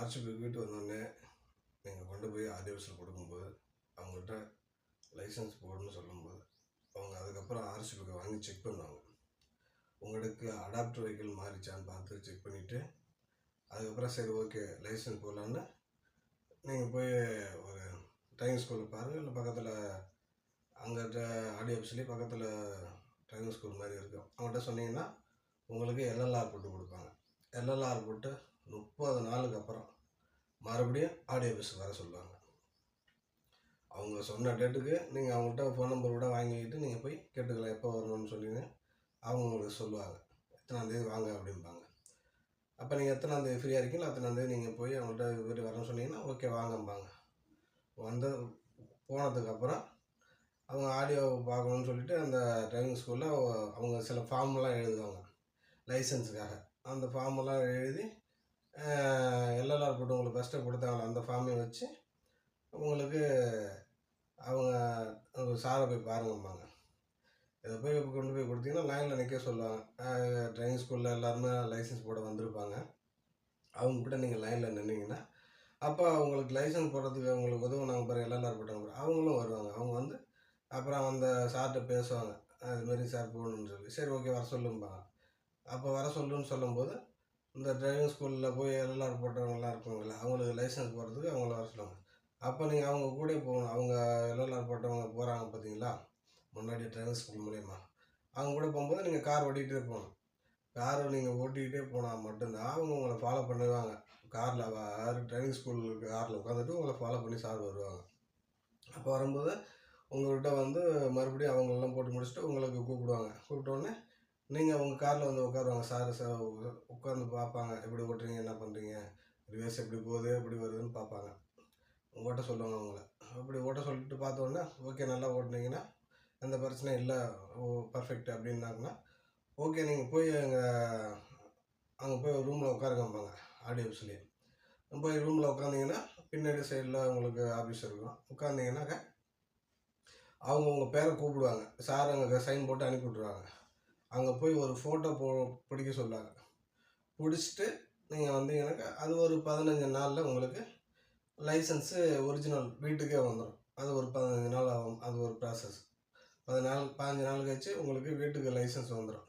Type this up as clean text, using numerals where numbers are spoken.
RCB வீட்டு வந்தோடனே நீங்கள் கொண்டு போய் ஆர்டிஓஸில் கொடுக்கும்போது அவங்கள்ட்ட லைசன்ஸ் போடணும்னு சொல்லும்போது அவங்க அதுக்கப்புறம் ஆர்சிபிக்கு வாங்கி செக் பண்ணுவாங்க. உங்களுக்கு அடாப்டர் வெஹிக்கிள் மாறிச்சான்னு பார்த்து செக் பண்ணிவிட்டு அதுக்கப்புறம் சரி ஓகே லைசன்ஸ் போடலான்னு நீங்கள் போய் ஒரு ட்ரைவிங் ஸ்கூலில் பாருங்கள், இல்லை பக்கத்தில் அங்கே ஆர்டிஓஸ்லேயே பக்கத்தில் ட்ரைவிங் ஸ்கூல் மாதிரி இருக்கும். அவங்கள்ட்ட சொன்னீங்கன்னா உங்களுக்கு எல்எல்ஆர் போட்டு கொடுப்பாங்க. எல்எல்ஆர் போட்டு 30 நாளுக்கு அப்புறம் மறுபடியும் ஆர்டிஓ ஆஃபீஸுக்கு வர சொல்லுவாங்க. அவங்க சொன்ன டேட்டுக்கு நீங்கள் அவங்கள்ட்ட ஃபோன் நம்பர் கூட வாங்கிக்கிட்டு நீங்கள் போய் கேட்டுக்கலாம், எப்போ வரணும்னு சொல்லிங்க அவங்க உங்களுக்கு சொல்லுவாங்க. எத்தனாந்தேதி வாங்க அப்படிம்பாங்க. அப்போ நீங்கள் எத்தனாந்தேதி ஃப்ரீயாக இருக்கீங்களோ அத்தனாந்தேதி நீங்கள் போய் அவங்கள்ட்ட வீட்டு வரணும்னு சொன்னீங்கன்னா ஓகே வாங்கம்பாங்க. போனதுக்கப்புறம் அவங்க ஆடியோ பார்க்கணுன்னு சொல்லிவிட்டு அந்த ட்ரைவிங் ஸ்கூலில் அவங்க சில ஃபார்மெல்லாம் எழுதுவாங்க லைசன்ஸுக்காக. அந்த ஃபார்மெல்லாம் எழுதி எல்எல்ஆர் போட்டு உங்களுக்கு ஃபஸ்ட்டு கொடுத்தாங்களோ அந்த ஃபார்மையும் வச்சு உங்களுக்கு அவங்க சாரை போய் பாருங்கம்பாங்க. இதை போய் கொண்டு போய் கொடுத்தீங்கன்னா லைனில் நிற்க சொல்லுவாங்க. ட்ரைவிங் ஸ்கூலில் எல்லாருமே லைசன்ஸ் போட வந்திருப்பாங்க. அவங்கக்கிட்ட நீங்கள் லைனில் நின்னீங்கன்னா அப்போ அவங்களுக்கு லைசன்ஸ் போடுறதுக்கு அவங்களுக்கு உதவுனாங்க பாரு, எல்எல்ஆர் போட்டாங்க பாரு, அவங்களும் வருவாங்க. அவங்க வந்து அப்புறம் அந்த சார்கிட்ட பேசுவாங்க, அதுமாரி சார் போகணுன்னு சொல்லி. சரி ஓகே வர சொல்லும்பாங்க. அப்போ வர சொல்லுன்னு சொல்லும்போது இந்த ட்ரைவிங் ஸ்கூலில் போய் எல்எல்ஆர் போட்டவங்கலாம் இருக்குங்களா, அவங்களுக்கு லைசன்ஸ் போடுறதுக்கு அவங்கள வர சொல்லுவாங்க. அப்போ நீங்கள் அவங்க கூட போகணும். அவங்க எல்எல்ஆர் போட்டவங்க போகிறாங்க பார்த்தீங்களா முன்னாடி ட்ரைவிங் ஸ்கூல் மூலயமா, அவங்க கூட போகும்போது நீங்கள் கார் ஓட்டிகிட்டே போகணும். காரை நீங்கள் ஓட்டிக்கிட்டே போனால் மட்டும்தான் அவங்க உங்களை ஃபாலோ பண்ணுவாங்க. காரில் ட்ரைவிங் ஸ்கூல் காரில் உட்காந்துட்டு உங்களை ஃபாலோ பண்ணி சார் வருவாங்க. அப்போ வரும்போது உங்கள்கிட்ட வந்து மறுபடியும் அவங்களெல்லாம் போட்டு முடிச்சுட்டு உங்களுக்கு கூப்பிடுவாங்க. கூப்பிட்டோடனே நீங்கள் உங்கள் காரில் வந்து உட்காருவாங்க. சார் உட்காந்து பார்ப்பாங்க, எப்படி ஓட்டுறீங்க, என்ன பண்ணுறீங்க, ரிவர்ஸ் எப்படி போகுது எப்படி வருதுன்னு பார்ப்பாங்க. ஓட்ட சொல்லுவாங்க அவங்கள. அப்படி ஓட்ட சொல்லிட்டு பார்த்தோன்னே ஓகே நல்லா ஓட்டுனீங்கன்னா எந்த பிரச்சனையும் இல்லை, பர்ஃபெக்ட் அப்படின்னாங்கன்னா ஓகே நீங்கள் போய் அங்கே போய் ரூமில் உட்காருங்கம்பாங்க. ஆடியோஸ்லேயே போய் ரூமில் உட்காந்திங்கன்னா பின்னாடி சைடில் உங்களுக்கு ஆஃபீஸ் இருக்கும். உட்காந்திங்கன்னாக்கா அவங்க உங்கள் பேரை கூப்பிடுவாங்க. சார் அங்கே சைன் போட்டு அனுப்பி விட்ருவாங்க. அங்கே போய் ஒரு ஃபோட்டோ பிடிக்க சொல்லுவாங்க. பிடிச்சிட்டு நீங்கள் வந்தீங்கன்னாக்கா அது ஒரு 15 நாளில் உங்களுக்கு லைசன்ஸு ஒரிஜினல் வீட்டுக்கே வந்துடும். அது ஒரு 15 நாள் ஆகும். அது ஒரு ப்ராசஸ். 15 நாள் கழிச்சு உங்களுக்கு வீட்டுக்கு லைசன்ஸ் வந்துடும்.